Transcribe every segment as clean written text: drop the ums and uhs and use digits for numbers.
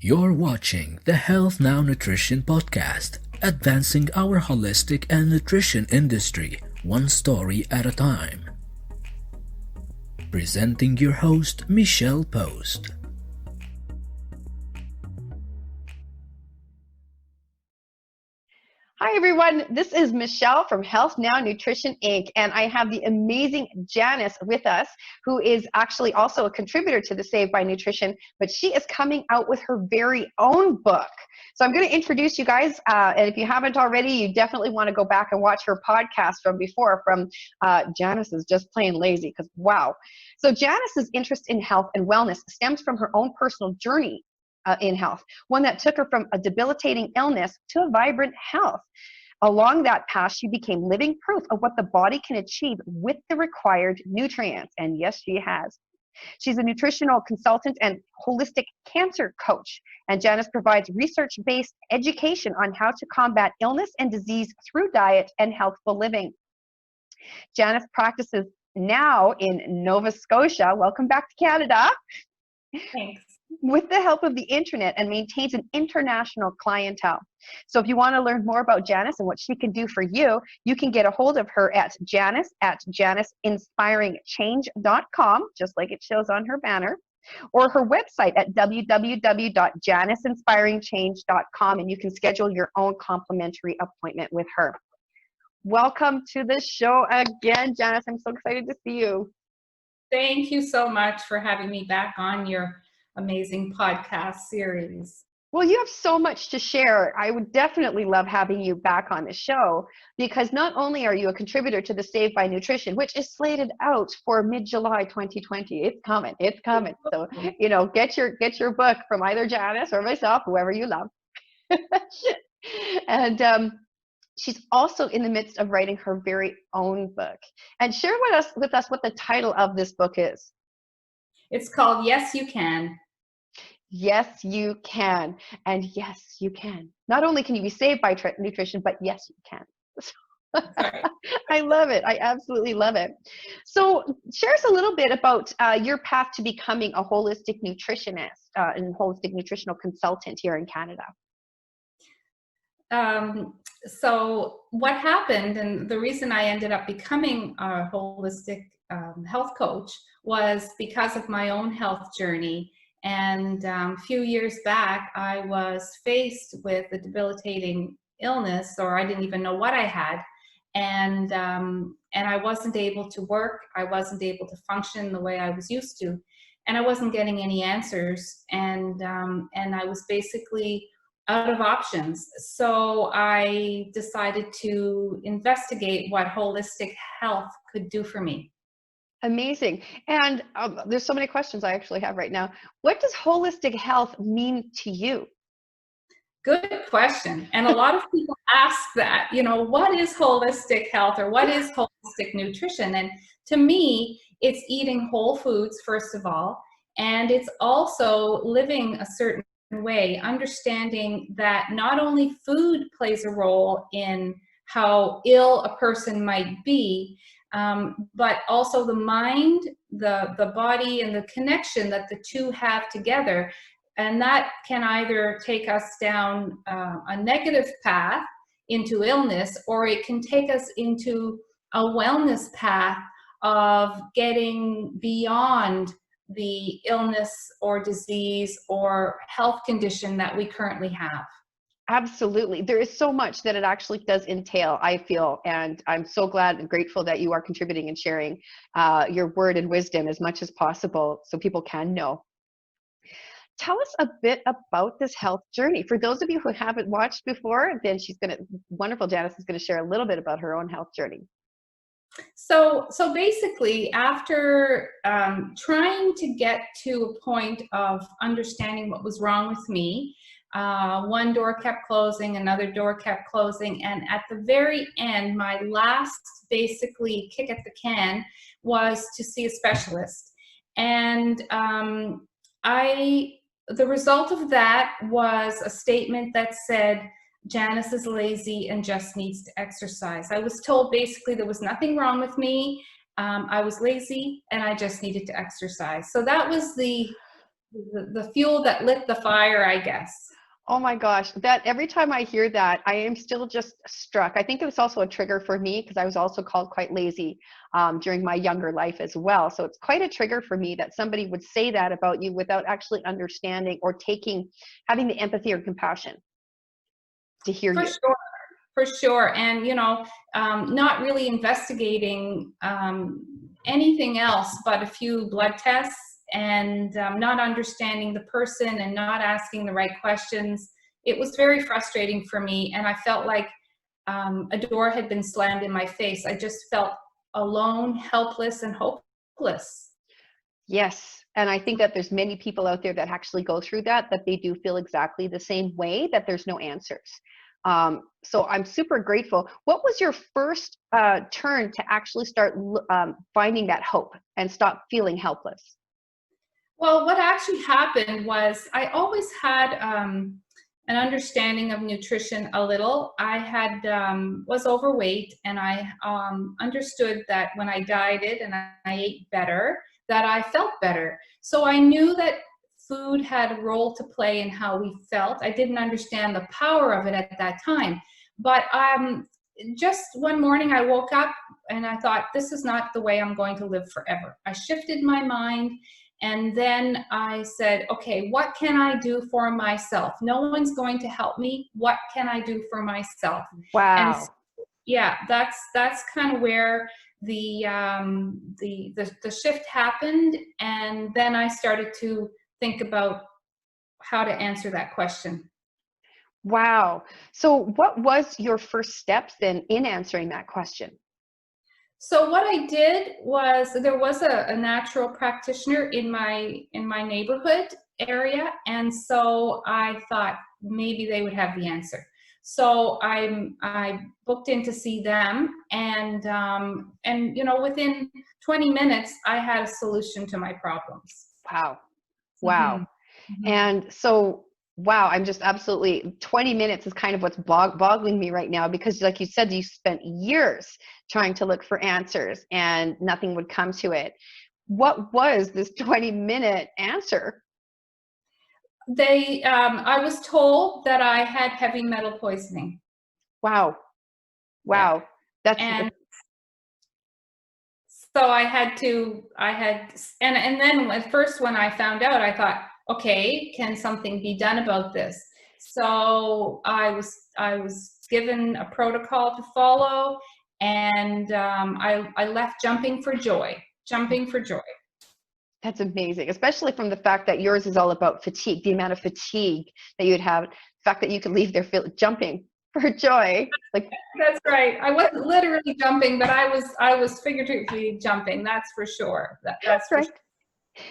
You're watching the Health Now Nutrition Podcast, advancing our holistic and nutrition industry one story at a time. Presenting your host, Michelle Post. Hi everyone, this is Michelle from Health Now Nutrition Inc. and I have the amazing Janice with us, who is actually also a contributor to the Saved by Nutrition, but she is coming out with her very own book. So I'm going to introduce you guys, and if you haven't already, you definitely want to go back and watch her podcast from before, from Janice is Just Plain Lazy, because wow. So Janice's interest in health and wellness stems from her own personal journey in health, one that took her from a debilitating illness to a vibrant health. Along that path, she became living proof of what the body can achieve with the required nutrients. And yes, she has. She's a nutritional consultant and holistic cancer coach. And Janice provides research-based education on how to combat illness and disease through diet and healthful living. Janice practices now in Nova Scotia. Welcome back to Canada. Thanks. With the help of the internet, and maintains an international clientele. So if you want to learn more about Janice and what she can do for you, you can get a hold of her at janice@janiceinspiringchange.com, just like it shows on her banner, or her website at www.janiceinspiringchange.com, and you can schedule your own complimentary appointment with her. Welcome to the show again, Janice. I'm so excited to see you. Thank you so much for having me back on your amazing podcast series. Well, you have so much to share. I would definitely love having you back on the show, because not only are you a contributor to the Saved by Nutrition, which is slated out for mid-July 2020. It's coming. So, get your book from either Janice or myself, whoever you love. And she's also in the midst of writing her very own book. And share with us what the title of this book is. It's called Yes, You Can. Yes, you can. And yes, you can. Not only can you be saved by nutrition, but yes, you can. Sorry. I love it. I absolutely love it. So share us a little bit about your path to becoming a holistic nutritionist and holistic nutritional consultant here in Canada. So what happened, and the reason I ended up becoming a holistic health coach, was because of my own health journey. And a few years back, I was faced with a debilitating illness, or I didn't even know what I had. And I wasn't able to work. I wasn't able to function the way I was used to. And I wasn't getting any answers. And I was basically out of options. So I decided to investigate what holistic health could do for me. Amazing. And there's so many questions I actually have right now. What does holistic health mean to you? Good question. And a lot of people ask that, what is holistic health, or what is holistic nutrition? And to me, it's eating whole foods, first of all, and it's also living a certain way, understanding that not only food plays a role in how ill a person might be, but also the mind, the body, and the connection that the two have together. And that can either take us down a negative path into illness, or it can take us into a wellness path of getting beyond the illness or disease or health condition that we currently have. Absolutely. There is so much that it actually does entail, I feel, and I'm so glad and grateful that you are contributing and sharing your word and wisdom as much as possible so people can know. Tell us a bit about this health journey. For those of you who haven't watched before, then wonderful Janice is going to share a little bit about her own health journey. So basically, after trying to get to a point of understanding what was wrong with me, one door kept closing, another door kept closing, and at the very end, my last basically kick at the can was to see a specialist. And the result of that was a statement that said, Janice is lazy and just needs to exercise. I was told basically there was nothing wrong with me. I was lazy and I just needed to exercise. So that was the the fuel that lit the fire, I guess. Oh my gosh, that every time I hear that, I am still just struck. I think it was also a trigger for me because I was also called quite lazy during my younger life as well. So it's quite a trigger for me that somebody would say that about you without actually understanding or having the empathy or compassion to hear For you. sure. For sure. And, not really investigating anything else but a few blood tests, and not understanding the person and not asking the right questions. It was very frustrating for me. And I felt like a door had been slammed in my face. I just felt alone, helpless, and hopeless. Yes. And I think that there's many people out there that actually go through that they do feel exactly the same way, that there's no answers. So I'm super grateful. What was your first turn to actually start finding that hope and stop feeling helpless? Well, what actually happened was I always had an understanding of nutrition a little. I had was overweight, and I understood that when I dieted and I ate better, that I felt better. So I knew that food had a role to play in how we felt. I didn't understand the power of it at that time, but just one morning I woke up and I thought, this is not the way I'm going to live forever. I shifted my mind. And then I said, okay, what can I do for myself? No one's going to help me. What can I do for myself? And Wow. yeah, that's kind of where the shift happened. And then I started to think about how to answer that question. Wow. So what was your first steps then in answering that question? So what I did was, there was a natural practitioner in my neighborhood area, and so I thought maybe they would have the answer. So I booked in to see them, and within 20 minutes I had a solution to my problems. Wow. Wow. Mhm. Mhm. And so, wow, I'm just absolutely 20 minutes is kind of what's boggling me right now, because like you said, you spent years trying to look for answers and nothing would come to it. What was this 20-minute answer? I was told that I had heavy metal poisoning. Wow. Yeah. Wow. That's And so and then at first when I found out, I thought, okay, can something be done about this? So I was given a protocol to follow, and I left jumping for joy. that's amazing, especially from the fact that yours is all about fatigue, the amount of fatigue that you'd have, the fact that you could leave there jumping for joy. Like, That's right. I wasn't literally jumping, but I was figuratively jumping. That's for sure. That's for right. sure.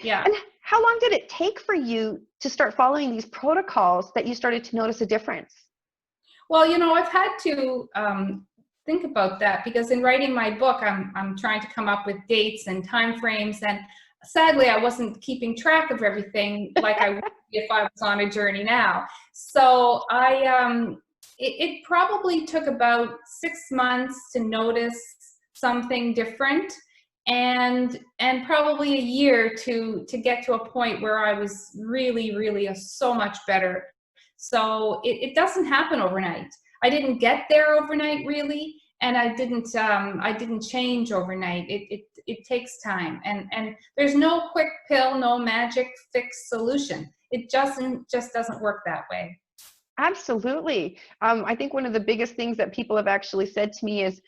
Yeah. And how long did it take for you to start following these protocols that you started to notice a difference? Well, I've had to think about that, because in writing my book, I'm trying to come up with dates and time frames, and sadly, I wasn't keeping track of everything like I would if I was on a journey now. So it probably took about 6 months to notice something different, and probably a year to get to a point where I was really, really so much better. So it doesn't happen overnight. I didn't get there overnight, really, and I didn't change overnight. It takes time, and there's no quick pill, no magic fix solution. It just doesn't work that way. Absolutely. I think one of the biggest things that people have actually said to me is,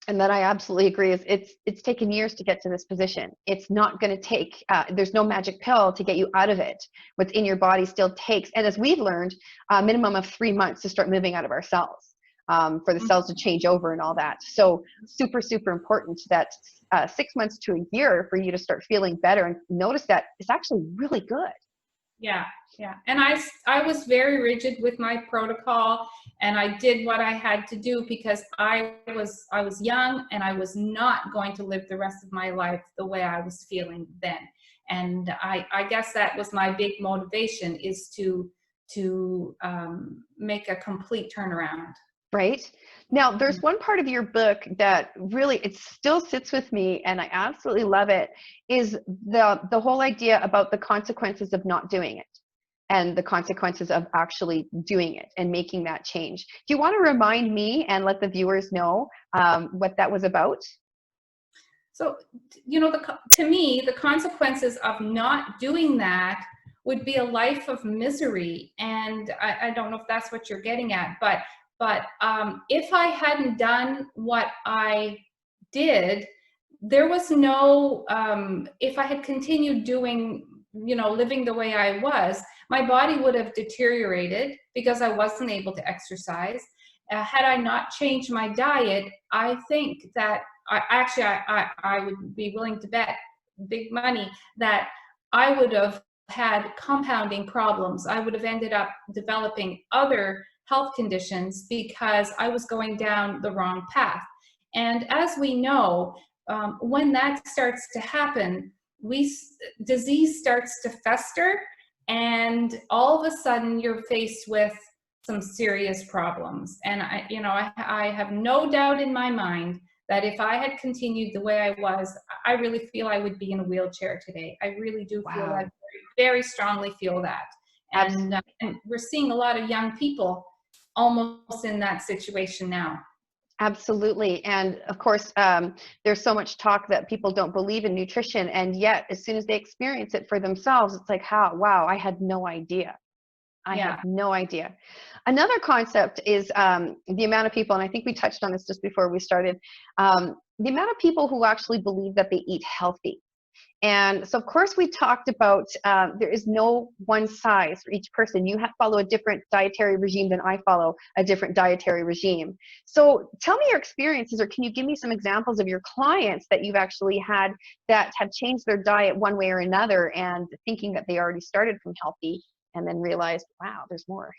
and that I absolutely agree, is it's taken years to get to this position. It's not going to take, there's no magic pill to get you out of it. What's in your body still takes, and as we've learned, a minimum of 3 months to start moving out of our cells, for the cells to change over and all that. So super, super important that 6 months to a year for you to start feeling better and notice that it's actually really good. Yeah, yeah. And I was very rigid with my protocol, and I did what I had to do because I was young, and I was not going to live the rest of my life the way I was feeling then. And I guess that was my big motivation, is to make a complete turnaround. Right. Now, there's one part of your book that really, it still sits with me and I absolutely love it, is the whole idea about the consequences of not doing it and the consequences of actually doing it and making that change. Do you want to remind me and let the viewers know what that was about? So, to me, the consequences of not doing that would be a life of misery. And I don't know if that's what you're getting at, but if I hadn't done what I did, there was no, if I had continued doing, living the way I was, my body would have deteriorated because I wasn't able to exercise. Had I not changed my diet, I think that I would be willing to bet big money that I would have had compounding problems. I would have ended up developing other health conditions because I was going down the wrong path. And as we know, when that starts to happen, disease starts to fester, and all of a sudden you're faced with some serious problems. And I have no doubt in my mind that if I had continued the way I was, I really feel I would be in a wheelchair today. I really do feel Wow. that, very strongly feel that. And we're seeing a lot of young people almost in that situation now. Absolutely. And of course, there's so much talk that people don't believe in nutrition. And yet, as soon as they experience it for themselves, it's like, how, wow, I had no idea. I Yeah. had no idea. Another concept is the amount of people, and I think we touched on this just before we started, the amount of people who actually believe that they eat healthy. And so, of course, we talked about there is no one size for each person. You follow a different dietary regime than I follow a different dietary regime. So tell me your experiences, or can you give me some examples of your clients that you've actually had that have changed their diet one way or another and thinking that they already started from healthy and then realized, wow, there's more.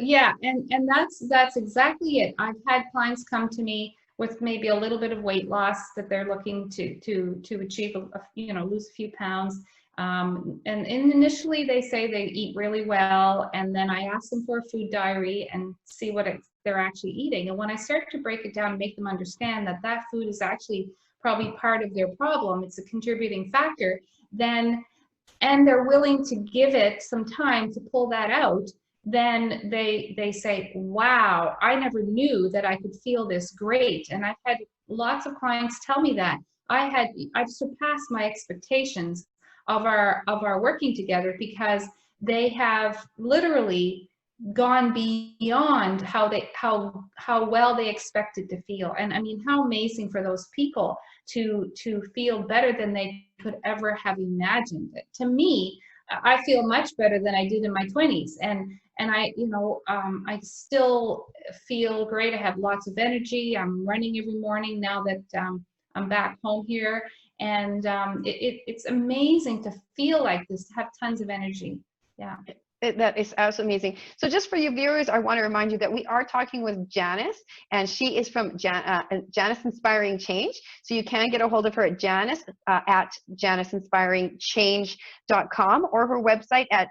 Yeah, and that's exactly it. I've had clients come to me with maybe a little bit of weight loss that they're looking to achieve, lose a few pounds. And initially they say they eat really well, and then I ask them for a food diary and see what they're actually eating. And when I start to break it down and make them understand that that food is actually probably part of their problem, it's a contributing factor, then, and they're willing to give it some time to pull that out, then they say, wow, I never knew that I could feel this great. And I've had lots of clients tell me that I've surpassed my expectations of our working together, because they have literally gone beyond how well they expected to feel. And I mean, how amazing for those people to feel better than they could ever have imagined. To me, I feel much better than I did in my 20s. And I still feel great. I have lots of energy. I'm running every morning now that I'm back home here. And it's amazing to feel like this, to have tons of energy. Yeah. That is absolutely amazing. So just for you viewers, I want to remind you that we are talking with Janice, and she is from Janice Inspiring Change. So you can get a hold of her at Janice at JaniceInspiringChange.com, or her website at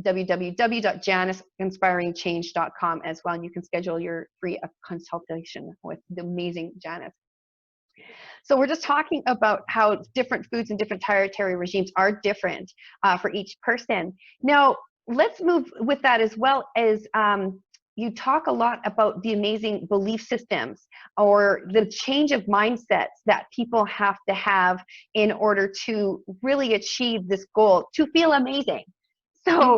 www.JaniceInspiringChange.com as well. And you can schedule your free consultation with the amazing Janice. So we're just talking about how different foods and different dietary regimes are different for each person. Now, let's move with that, as well as you talk a lot about the amazing belief systems or the change of mindsets that people have to have in order to really achieve this goal, to feel amazing. So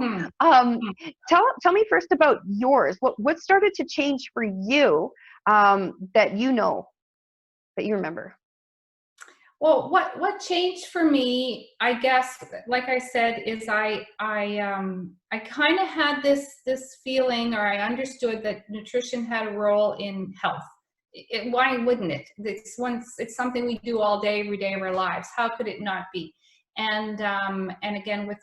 tell me first about yours. What started to change for you that that you remember? Well, what changed for me, I guess, like I said, is I kind of had this feeling, or I understood that nutrition had a role in health. Why wouldn't it? It's something we do all day, every day of our lives. How could it not be? And again, with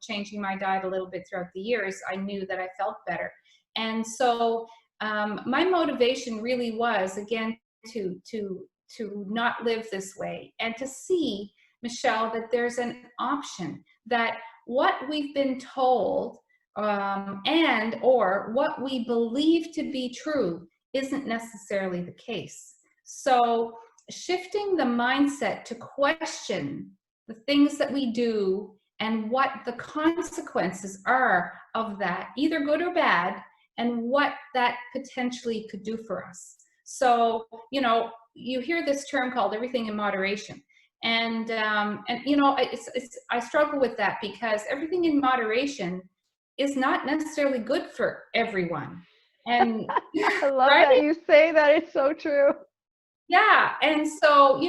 changing my diet a little bit throughout the years, I knew that I felt better. And so my motivation really was, again, to not live this way, and to see, Michelle, that there's an option, that what we've been told and or what we believe to be true isn't necessarily the case. So shifting the mindset to question the things that we do and what the consequences are of that, either good or bad, and what that potentially could do for us. So, you hear this term called everything in moderation. And I struggle with that because everything in moderation is not necessarily good for everyone. And I love right? that you say that. It's so true. Yeah. And so,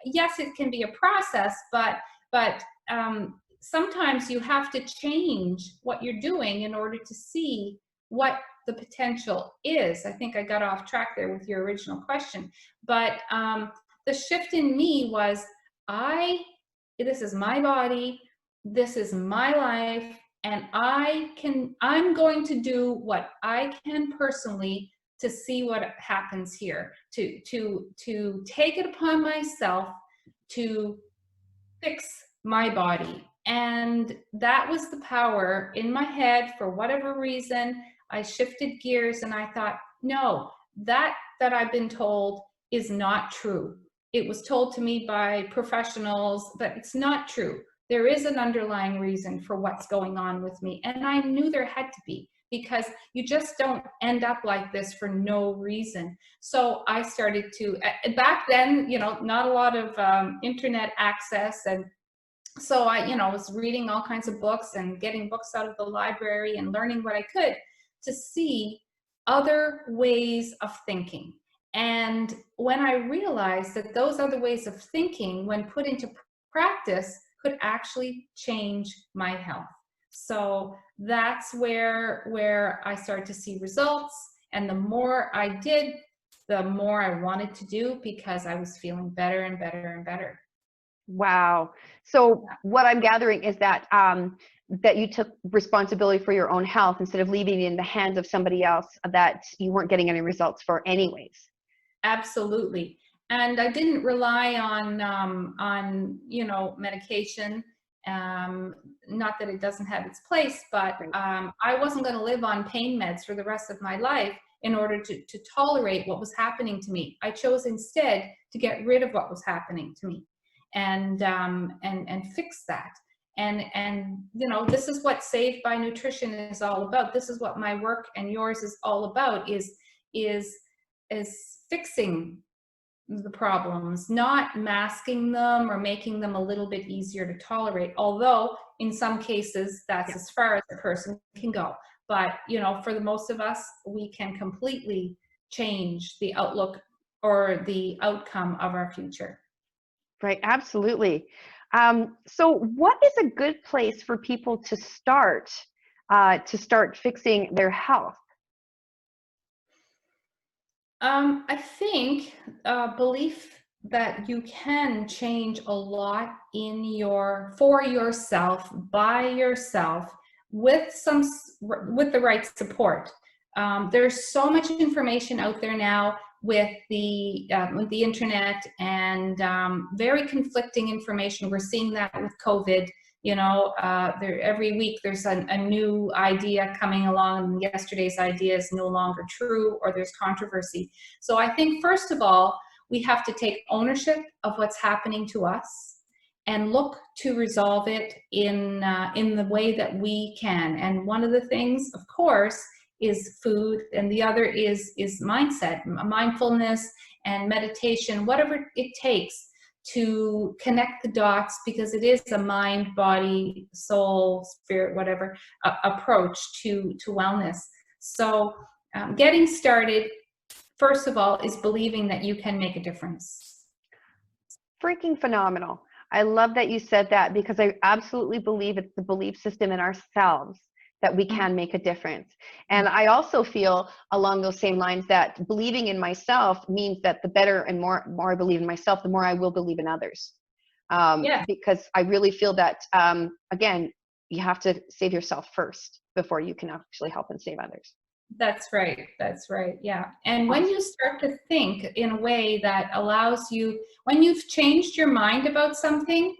yes, it can be a process, but sometimes you have to change what you're doing in order to see what the potential is. I think I got off track there with your original question, but the shift in me was, this is my body, this is my life, and I'm going to do what I can personally to see what happens here, to take it upon myself to fix my body. And that was the power in my head. For whatever reason, I shifted gears and I thought, no, that I've been told is not true. It was told to me by professionals, but it's not true. There is an underlying reason for what's going on with me. And I knew there had to be, because you just don't end up like this for no reason. So I started to, back then, not a lot of internet access. And so I, was reading all kinds of books and getting books out of the library and learning what I could to see other ways of thinking. And when I realized that those other ways of thinking, when put into practice, could actually change my health. So that's where I started to see results. And the more I did, the more I wanted to do, because I was feeling better and better and better. Wow. So what I'm gathering is that that you took responsibility for your own health instead of leaving it in the hands of somebody else that you weren't getting any results for anyways. Absolutely. And I didn't rely on medication. Not that it doesn't have its place, but I wasn't going to live on pain meds for the rest of my life in order to tolerate what was happening to me. I chose instead to get rid of what was happening to me and fix that. And this is what Saved by Nutrition is all about. This is what my work and yours is all about, is fixing the problems, not masking them or making them a little bit easier to tolerate. Although in some cases that's as far as a person can go. But for the most of us, we can completely change the outlook or the outcome of our future. Right, absolutely. So what is a good place for people to start fixing their health? I think belief that you can change a lot for yourself, by yourself, with the right support. There's so much information out there now with the internet, and very conflicting information. We're seeing that with COVID. Every week there's a new idea coming along, and yesterday's idea is no longer true, or there's controversy. So I think, first of all, we have to take ownership of what's happening to us and look to resolve it in the way that we can. And one of the things, of course, is food, and the other is mindset, mindfulness and meditation, whatever it takes to connect the dots, because it is a mind, body, soul, spirit, whatever approach to wellness. So getting started, first of all, is believing that you can make a difference. Freaking phenomenal. I love that you said that, because I absolutely believe it's the belief system in ourselves that we can make a difference. And I also feel along those same lines that believing in myself means that the better and more I believe in myself, the more I will believe in others. Because I really feel that, again, you have to save yourself first before you can actually help and save others. That's right. That's right. Yeah. And when you start to think in a way that allows you, when you've changed your mind about something,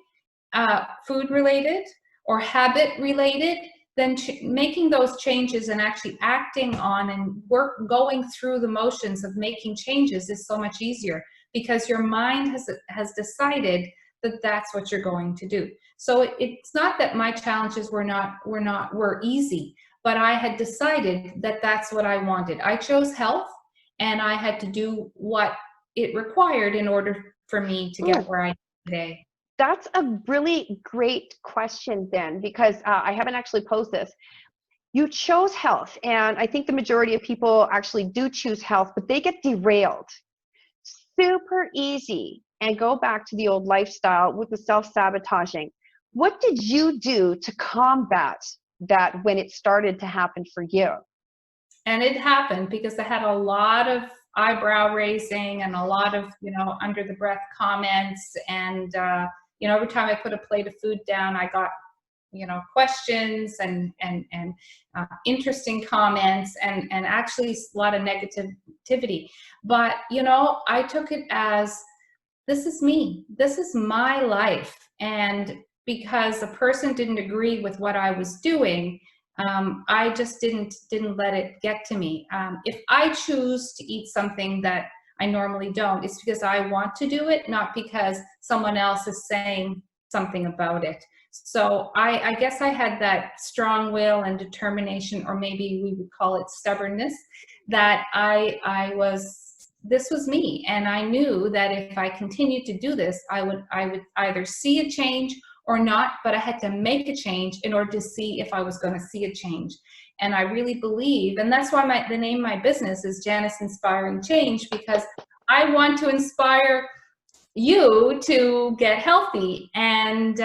food related or habit related, then making those changes and actually acting on and going through the motions of making changes is so much easier, because your mind has decided that that's what you're going to do. So it's not that my challenges were easy, but I had decided that that's what I wanted. I chose health, and I had to do what it required in order for me to get where I am today. That's a really great question then, because I haven't actually posed this. You chose health, and I think the majority of people actually do choose health, but they get derailed super easy and go back to the old lifestyle with the self-sabotaging. What did you do to combat that when it started to happen for you? And it happened because I had a lot of eyebrow raising and a lot of, under the breath comments. And, every time I put a plate of food down, I got, questions and interesting comments and actually a lot of negativity. But, I took it as, this is me. This is my life. And because a person didn't agree with what I was doing, I just didn't let it get to me. If I choose to eat something that I normally don't, it's because I want to do it, not because someone else is saying something about it. So I guess I had that strong will and determination, or maybe we would call it stubbornness, that this was me. And I knew that if I continued to do this, I would either see a change or not, but I had to make a change in order to see if I was going to see a change. And I really believe, and that's why the name of my business is Janice Inspiring Change, because I want to inspire you to get healthy. And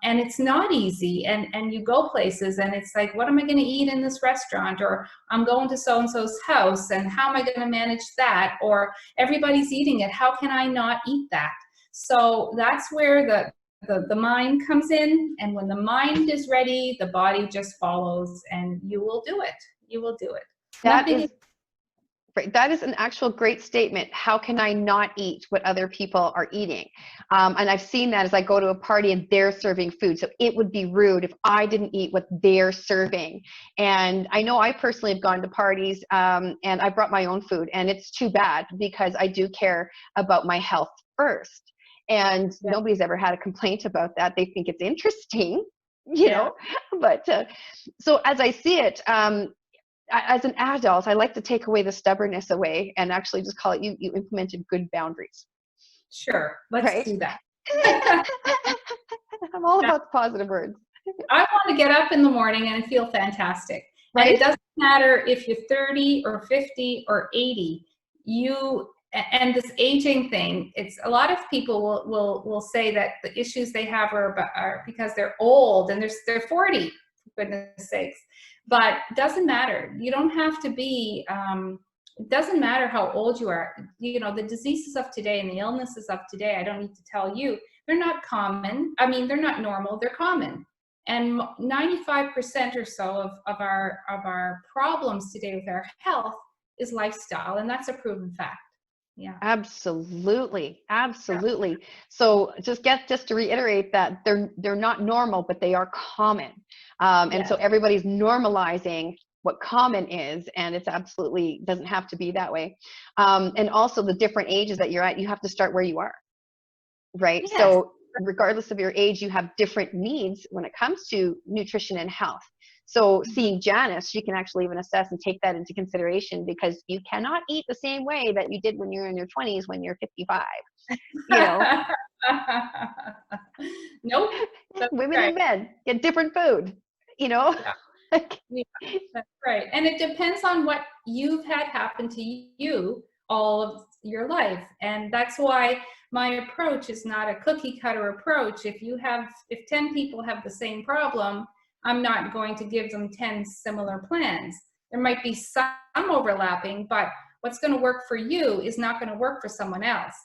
it's not easy. And you go places and it's like, what am I going to eat in this restaurant? Or I'm going to so-and-so's house, and how am I going to manage that? Or everybody's eating it. How can I not eat that? So that's where the mind comes in, and when the mind is ready, the body just follows, and you will do it. You will do it. That is an actual great statement. How can I not eat what other people are eating? And I've seen that as I go to a party and they're serving food. So it would be rude if I didn't eat what they're serving. And I know I personally have gone to parties and I brought my own food, and it's too bad because I do care about my health first. And nobody's ever had a complaint about that. They think it's interesting, you know, but so as I see it, as an adult, I like to take away the stubbornness away and actually just call it, you implemented good boundaries. Sure. Let's do that. I'm all about the positive words. I want to get up in the morning and feel fantastic. Right? And it doesn't matter if you're 30 or 50 or 80, and this aging thing, it's a lot of people will say that the issues they have are because they're old and they're 40, for goodness sakes. But it doesn't matter. You don't have to be, it doesn't matter how old you are. The diseases of today and the illnesses of today, I don't need to tell you, they're not common. I mean, they're not normal, they're common. And 95% or so of our problems today with our health is lifestyle, and that's a proven fact. Yeah. Absolutely. Absolutely. So just to reiterate that they're not normal, but they are common. And so everybody's normalizing what common is, and it's absolutely doesn't have to be that way. And also the different ages that you're at, you have to start where you are, right? Yes. So regardless of your age, you have different needs when it comes to nutrition and health. So seeing Janice, she can actually even assess and take that into consideration, because you cannot eat the same way that you did when you're in your 20s, when you're 55, Nope. Women and men get different food, Yeah, that's right. And it depends on what you've had happen to you all of your life. And that's why my approach is not a cookie cutter approach. If 10 people have the same problem, I'm not going to give them 10 similar plans. There might be some overlapping, but what's going to work for you is not going to work for someone else.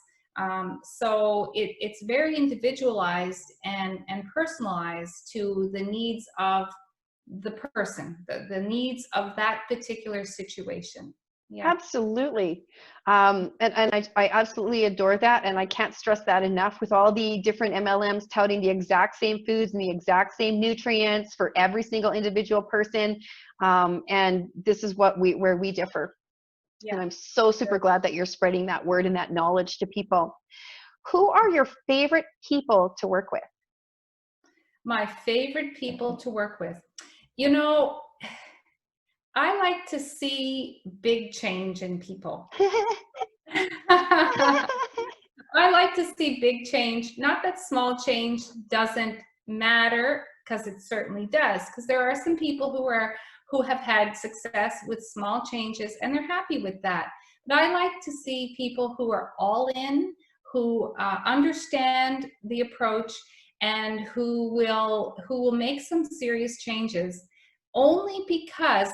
So it's very individualized and personalized to the needs of the person, the needs of that particular situation. Yeah. Absolutely. And I absolutely adore that. And I can't stress that enough with all the different MLMs touting the exact same foods and the exact same nutrients for every single individual person. And this is where we differ. Yeah. And I'm so super glad that you're spreading that word and that knowledge to people. Who are your favorite people to work with? My favorite people to work with. You know, I like to see big change in people. I like to see big change. Not that small change doesn't matter, because it certainly does. Because there are some people who have had success with small changes and they're happy with that. But I like to see people who are all in, who understand the approach, and who will make some serious changes, only because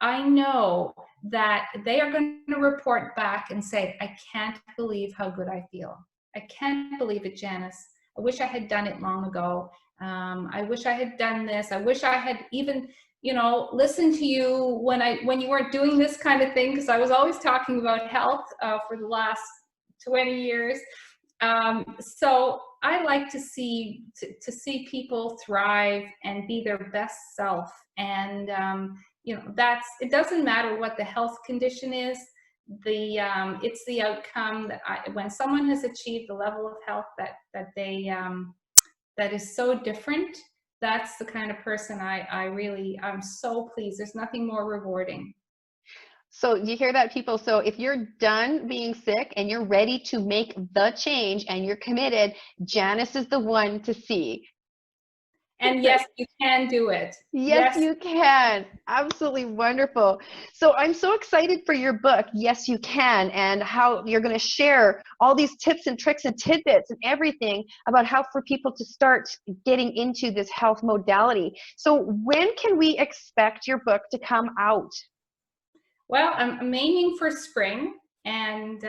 I know that they are going to report back and say, I can't believe how good I feel. I can't believe it, Janice. I wish I had done it long ago. I wish I had done this. I wish I had even, listened to you when you weren't doing this kind of thing, because I was always talking about health for the last 20 years. So I like to see people thrive and be their best self. And it doesn't matter what the health condition is. It's the outcome when someone has achieved the level of health that is so different. That's the kind of person I'm so pleased. There's nothing more rewarding. So you hear that, people? So if you're done being sick and you're ready to make the change and you're committed, Janice is the one to see. And yes, you can do it. Yes, you can. Absolutely wonderful. So I'm so excited for your book, Yes, You Can, and how you're going to share all these tips and tricks and tidbits and everything about how for people to start getting into this health modality. So when can we expect your book to come out? Well, I'm aiming for spring, and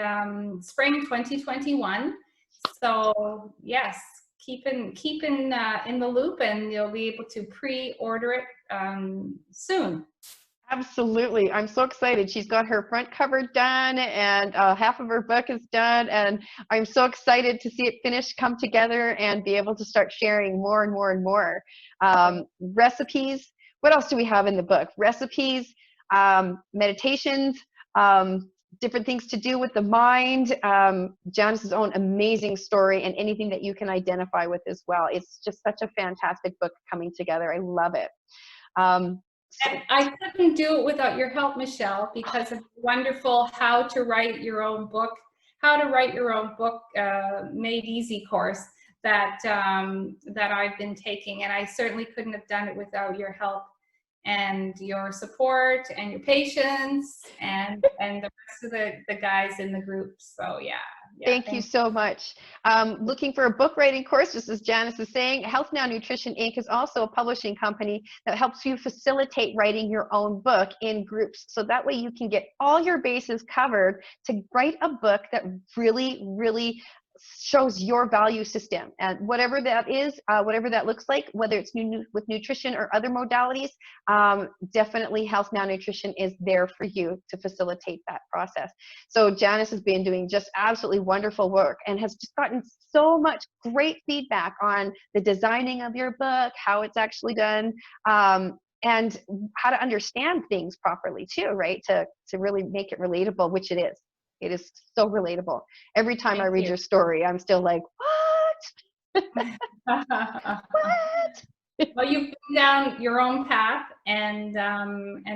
spring 2021. So yes, keep in the loop, and you'll be able to pre-order it soon. Absolutely. I'm so excited. She's got her front cover done, and half of her book is done, and I'm so excited to see it finished, come together, and be able to start sharing more and more and more. Recipes. What else do we have in the book? Recipes, meditations, different things to do with the mind, Janice's own amazing story, and anything that you can identify with as well. It's just such a fantastic book coming together. I love it. And I couldn't do it without your help, Michelle, because of the wonderful How to Write Your Own Book Made Easy course that I've been taking, and I certainly couldn't have done it without your help and your support and your patience and the rest of the guys in the group. So yeah. Thank you so much. Looking for a book writing course, just as Janice is saying, Health Now Nutrition Inc. is also a publishing company that helps you facilitate writing your own book in groups. So that way you can get all your bases covered to write a book that really, really shows your value system, and whatever that is, whatever that looks like, whether it's with nutrition or other modalities, definitely Health Now Nutrition is there for you to facilitate that process. So Janice has been doing just absolutely wonderful work and has just gotten so much great feedback on the designing of your book, how it's actually done, and how to understand things properly too, right? To really make it relatable, which it is. It is so relatable. Every time I read your story, I'm still like, what? What? Well, you've been down your own path, and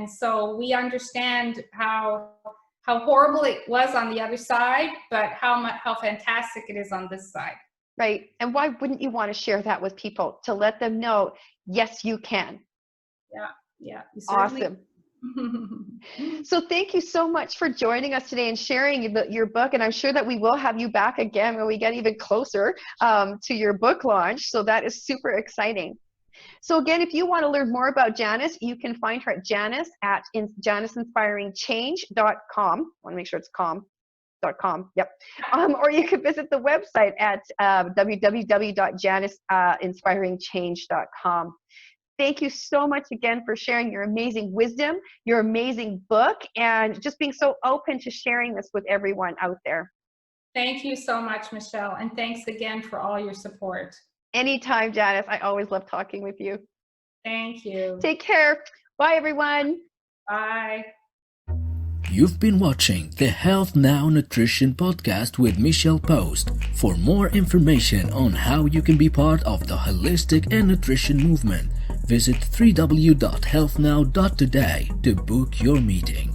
so we understand how horrible it was on the other side, but how fantastic it is on this side. Right. And why wouldn't you want to share that with people, to let them know, yes, you can? Yeah. Awesome. So thank you so much for joining us today and sharing your book. And I'm sure that we will have you back again when we get even closer to your book launch. So that is super exciting. So again, if you want to learn more about Janice, you can find her at Janice at JaniceInspiringChange.com. I want to make sure it's com.com. Yep. Or you can visit the website at www.JaniceInspiringChange.com. thank you so much again for sharing your amazing wisdom, your amazing book, and just being so open to sharing this with everyone out there. Thank you so much, Michelle. And thanks again for all your support. Anytime, Janice. I always love talking with you. Thank you. Take care. Bye, everyone. Bye. You've been watching the Health Now Nutrition Podcast with Michelle Post. For more information on how you can be part of the holistic and nutrition movement, visit www.healthnow.today to book your meeting.